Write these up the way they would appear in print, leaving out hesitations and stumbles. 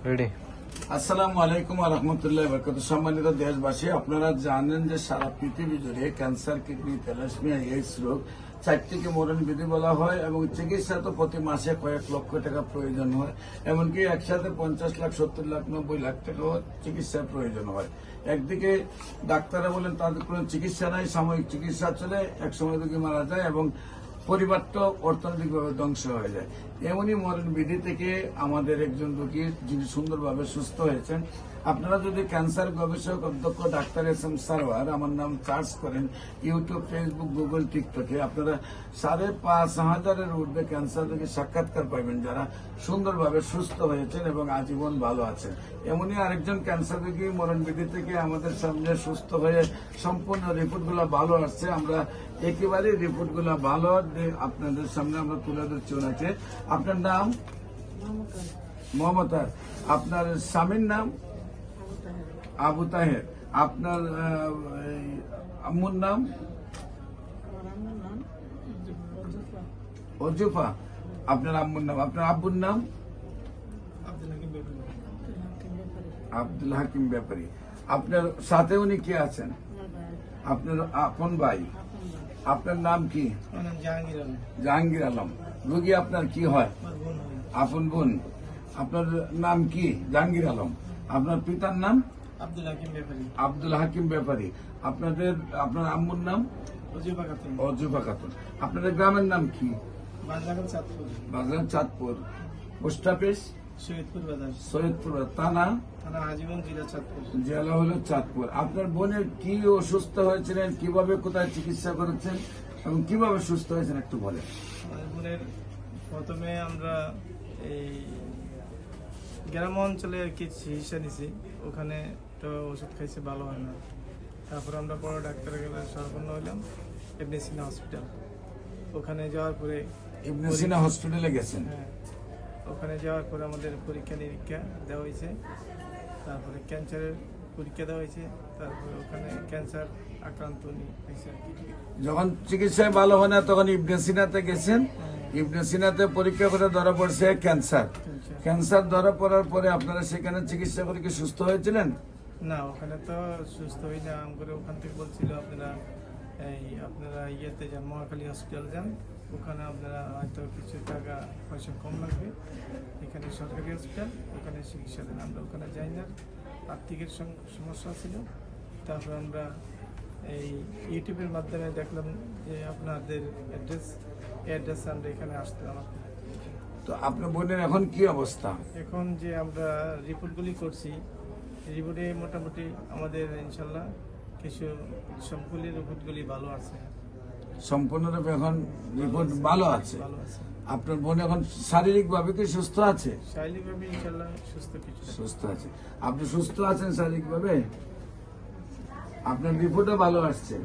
Ready. আসসালামু আলাইকুম রহমতুল্লাহ বরকত। সম্মানিত দেশবাসী, আপনারা জানেন যে সারা পৃথিবী জুড়ে ক্যান্সার, কিডনি, থ্যালাসেমিয়া, এইডস রোগ 4টিকে মরণ বিধি বলা হয় এবং চিকিৎসা তো প্রতি মাসে কয়েক লক্ষ টাকা প্রয়োজন হয়, এমনকি একসাথে 50 লাখ, 70 লাখ, 90 লাখ টাকাও চিকিৎসার প্রয়োজন হয়। একদিকে ডাক্তাররা বলেন তাদের কোনো চিকিৎসা নাই, সাময়িক চিকিৎসা চলে, একসময় রোগী মারা যায় এবং পরিবারটা অর্থনৈতিকভাবে ধ্বংস হয়ে যায়। এমনই মরণ বিধি থেকে আমাদের একজন রোগী যিনি সুন্দরভাবে সুস্থ হয়েছেন। আপনারা যদি ক্যান্সার গবেষক অধ্যক্ষ ডাক্তার এস.এম. সারওয়ার আমার নাম সার্চ করেন ইউটিউব, ফেসবুক, গুগল, টিকটকে, আপনারা 5,500-এর ঊর্ধ্বে ক্যান্সার রোগী সাক্ষাৎকার পাবেন যারা সুন্দরভাবে সুস্থ হয়েছেন এবং আজীবন ভালো আছেন। এমনই আরেকজন ক্যান্সার রোগী মরণ বিধি থেকে আমাদের সামনে সুস্থ হয়ে সম্পূর্ণ রিপোর্টগুলো ভালো আসছে। আমরা একেবারে রিপোর্টগুলো ভালো আপনাদের সামনে আমরা তুলে ধরছি। ওনাকে, আপনার নাম? মমতা। আপনার স্বামীর নাম? আবু তাহের। আপনার আম্মুর নাম? অজুফা। আপনার আম্মুর নাম? আপনার আব্বুর নাম? আব্দুল হাকিম ব্যাপারী। আপনার সাথে উনি কে আছেন? আপনার আপন ভাই। আপনার নাম কি? জাহাঙ্গীর আলম। রোগী আপনার কি হয়? আপন বোন। আপনার নাম কি? জাহাঙ্গীর আলম। আপনার পিতার নাম? আব্দুল হাকিম ব্যাপারী। আপনার আম্মুর নাম? অজুফা খাতুন। আপনাদের গ্রামের নাম কি? বাজার চাঁদপুর। Post office? সৈয়দপুর। থানা? জেলা হলো চাঁদপুর। আপনার বোনের কি অসুস্থ হয়েছিলেন, কিভাবে কোথায় চিকিৎসা করেছেন এবং কিভাবে সুস্থ হয়েছেন একটু বলেন। বোনের প্রথমে আমরা এই গ্রাম অঞ্চলে আর কি চিকিৎসা নিছি, ওখানে তো ওষুধ খাইছে, ভালো হয় না। তারপর আমরা বড় ডাক্তারের কাছে শরণাপন্ন হইলাম, ইবনে সিনা হসপিটাল। ওখানে যাওয়ার পরে ইবনে সিনা হসপিটালে গেছেন? হ্যাঁ, ওখানে যাওয়ার পরে আমাদের পরীক্ষা নিরীক্ষা দেওয়া হয়েছে, তারপরে ক্যান্সারের পরীক্ষা দেওয়া হয়েছে, তারপরে ওখানে ক্যান্সার আক্রান্ত হয়েছে আর কি। যখন চিকিৎসায় ভালো হয় না তখন ইবনে সিনাতে গেছেন। ইবনে সিনাতে পরীক্ষা করে ধরা পড়ছে ক্যান্সার। ক্যান্সার ধরা পড়ার পরে আপনারা সেখানে চিকিৎসা করে কি সুস্থ হয়েছিলেন? না, ওখানে তো সুস্থ হই না। করে ওখান থেকে বলছিল আপনারা ইয়েতে যান, মহাখালী হসপিটাল যান, ওখানে আপনারা হয়তো কিছু টাকা পয়সা কম লাগবে, এখানে সরকারি হসপিটাল, ওখানে চিকিৎসা দেন। আমরা ওখানে যাই না, আর্থিকের সমস্যা ছিল। তারপর আমরা এই ইউটিউবের মাধ্যমে দেখলাম যে আপনাদের অ্যাড্রেস আমরা এখানে আসতে আমার। তো আপনার বোনের এখন কি অবস্থা? এখন যে আমরা রিপোর্টগুলি করছি, রিপোর্টে মোটামুটি আমাদের ইনশাল্লাহ কিছু সবগুলি রিপোর্টগুলি ভালো আছে, সম্পূর্ণরূপে এখন রিপোর্ট ভালো আছে। ভালো আছে। আপনার বোন এখন শারীরিকভাবে কি সুস্থ আছে? শারীরিকভাবে ইনশাল্লাহ সুস্থ আছে। আপনি সুস্থ আছেন শারীরিকভাবে? আপনার রিপোর্টও ভালো আসছে?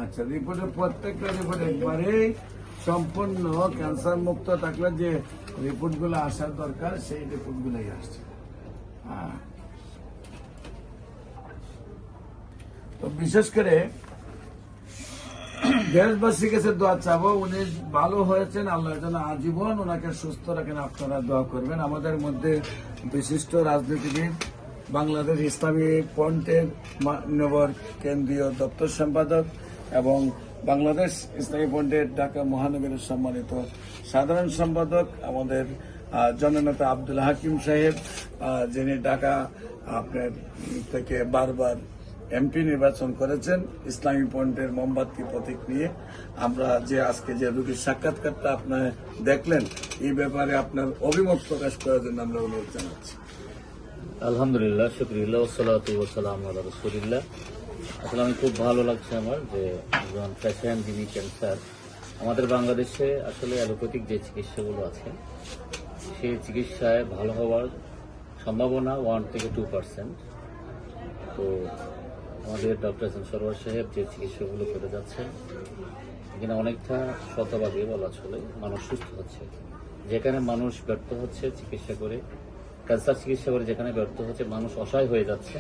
আচ্ছা, রিপোর্টের প্রত্যেকটা রিপোর্ট একবারে সম্পূর্ণ ক্যান্সার মুক্ত থাকলে যে রিপোর্টগুলো আসার দরকার সেই রিপোর্টগুলোই আসছে। হ্যাঁ, তো বিশেষ করে দেশবাসীর কাছে দোয়া চাবো, উনি ভালো হয়েছেন, আল্লাহ যেন আজীবন ওনাকে সুস্থ রাখেন। আপনারা দোয়া করবেন। আমাদের মধ্যে বিশিষ্ট রাজনীতিবিদ, বাংলাদেশ ইসলামী ফ্রন্টের মাননীয় কেন্দ্রীয় দপ্তর সম্পাদক এবং বাংলাদেশ ইসলামী ফ্রন্টের ঢাকা মহানগরের সম্মানিত সাধারণ সম্পাদক আমাদের জননেতা আব্দুল হাকিম সাহেব, যিনি ঢাকা আপনার থেকে বারবার এমপি নির্বাচন করেছেন ইসলামী ফ্রন্টের মোমবাতি প্রতীক নিয়ে। আমরা যে আজকে যে রোগীর সাক্ষাৎকারটা আপনার দেখলেন, এই ব্যাপারে আপনার অভিমত প্রকাশ করার জন্য আমরা অনুরোধ জানাচ্ছি। আলহামদুলিল্লাহ, শুকরিল্লাহ, ওয়াসসালাতু ওয়াসসালামু আলা রাসূলিল্লাহ। আসলে আমি খুব ভালো লাগছে আমার যে একজন পেশেন্ট যিনি ক্যান্সার, আমাদের বাংলাদেশে আসলে অ্যালোপ্যাথিক যে চিকিৎসাগুলো আছে সেই চিকিৎসায় ভালো হওয়ার সম্ভাবনা 1 থেকে 2%। তো আমাদের ডক্টর এস.এম. সরওয়ার সাহেব যে চিকিৎসাগুলো করে যাচ্ছেন এখানে অনেকটা শতভাগই বলা চলে মানুষ সুস্থ হচ্ছে। যেখানে মানুষ ব্যর্থ হচ্ছে চিকিৎসা করে, ক্যান্সার চিকিৎসা করে যেখানে ব্যর্থ হচ্ছে, মানুষ অসহায় হয়ে যাচ্ছে,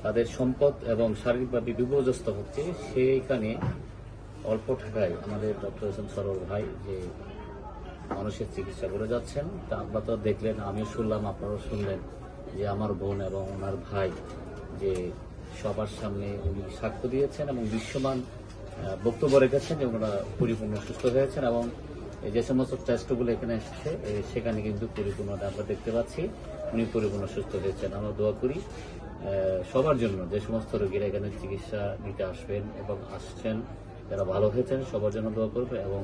তাদের সম্পদ এবং শারীরিকভাবে বিপর্যস্ত হচ্ছে, সেইখানে অল্প টাকায় আমাদের ডক্টর এস.এম. সরওয়ার ভাই যে মানুষের চিকিৎসা করে যাচ্ছেন। তা আপনারা তো দেখলেন, আমিও শুনলাম, আপনারাও শুনলেন যে আমার বোন এবং ওনার ভাই যে সবার সামনে উনি সাক্ষ্য দিয়েছেন এবং দৃশ্যমান বক্তব্য রেখেছেন যে ওনারা পরিপূর্ণ সুস্থ হয়েছেন এবং এই যে সমস্ত টেস্টগুলো এখানে এসেছে সেখানে কিন্তু পরিপূর্ণতা আমরা দেখতে পাচ্ছি, উনি পরিপূর্ণ সুস্থ হয়েছেন। আমরা দোয়া করি সবার জন্য, যে সমস্ত রোগীরা এখানে চিকিৎসা নিতে আসবেন এবং আসছেন, যারা ভালো হয়েছেন সবার জন্য দোয়া করবে এবং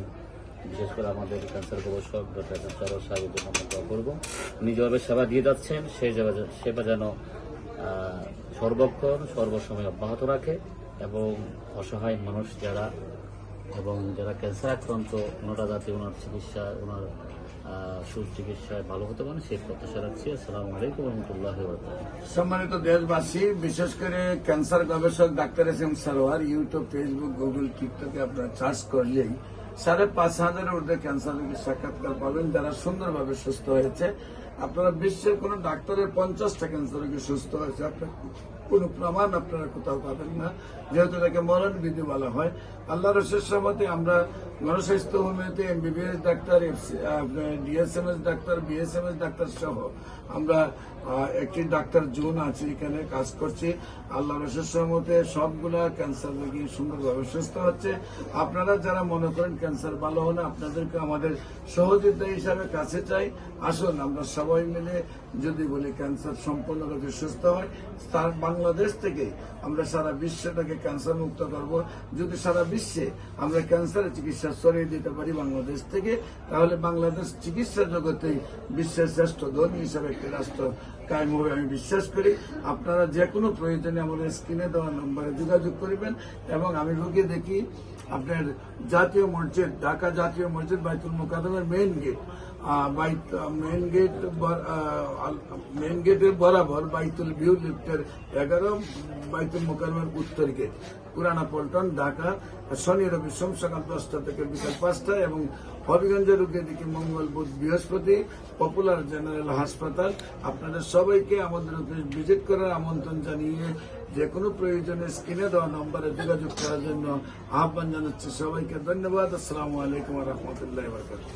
বিশেষ করে আমাদের ক্যান্সার গবেষক ডক্টর সরোজ সাহেবের জন্য আমরা দোয়া করবো। উনি যেভাবে সেবা দিয়ে যাচ্ছেন সেই সেবা যেন সর্বক্ষণ সর্বসময় অব্যাহত রাখে এবং অসহায় মানুষ যারা ক্যান্সার আক্রান্ত, ওনারা যাতে ওনার চিকিৎসা, ওনার সুচিকিৎসায় ভালো হতে পারে সেই প্রত্যাশা রাখছি। আসসালামু আলাইকুম রহমতুল্লাহ। সম্মানিত দেশবাসী, বিশেষ করে ক্যান্সার গবেষক doctor S M Sarwar YouTube, Facebook, Google, টিকটকে আপনারা সার্চ করলেই 5,500 ঊর্ধ্বে ক্যান্সার রোগীর সাক্ষাৎকার পাবেন যারা সুন্দরভাবে সুস্থ হয়েছে। আপনারা বিশ্বের কোন ডাক্তারের 50টা ক্যান্সার রোগী সুস্থ হয়েছে আপনার কোন প্রমাণ আপনারা কোথাও পাবেন না, যেহেতু এটাকে মরণ বিধি বলা হয়। আল্লাহ রসের সহমতে আমরা গণস্বাস্থ্য হোমিওতে MBBS doctor, DSMS doctor, BSMS doctor সহ আমরা একটি ডাক্তার জোন আছে, এখানে কাজ করছি। আল্লাহ রসের সহমতে সবগুলা ক্যান্সার রোগী সুন্দরভাবে সুস্থ হচ্ছে। আপনারা যারা মনে করেন ক্যান্সার ভালো হয় না, আপনাদেরকে আমাদের সহযোগিতা হিসাবে কাছে চাই। আসুন আমরা সবাই মিলে যদি বলি ক্যান্সার সম্পূর্ণরূপে সুস্থ হয়, তার বাংলাদেশ থেকে আমরা সারা বিশ্বটাকে ক্যান্সার মুক্ত করব। যদি সারা বিশ্বে আমরা ক্যান্সারের চিকিৎসা ছড়িয়ে দিতে পারি বাংলাদেশ থেকে, তাহলে বাংলাদেশ চিকিৎসা জগতে বিশ্বের শ্রেষ্ঠ ধনী হিসাবে একটি রাষ্ট্র কায়েম হবে আমি বিশ্বাস করি। আপনারা যে কোনো প্রয়োজনে আমাদের স্ক্রিনে দেওয়া নম্বরে যোগাযোগ করবেন এবং আমি রোগী দেখি আপনার জাতীয় মসজিদ, ঢাকা জাতীয় মসজিদ বাইতুল মুকাদ্দামের মেইন গেটের বরাবর বাইতুল ভিউ লিফটের 11, বাইতুল মুকাদ্দামের উত্তর গেট, পুরানা পল্টন, ঢাকা। শনি রবি সোম সকাল 10টা থেকে বিকাল 5টা এবং হবিগঞ্জের রোগী দেখি মঙ্গল, বুধ, বৃহস্পতি, পপুলার জেনারেল হাসপাতাল। আপনাদের সবাইকে আমাদের অফিস ভিজিট করার আমন্ত্রণ জানিয়ে যে কোনো প্রয়োজনে স্ক্রিনে দেওয়া নম্বরে যোগাযোগ করার জন্য আহ্বান জানাচ্ছি। সবাইকে ধন্যবাদ। আসসালামু আলাইকুম রহমতুল্লাহ।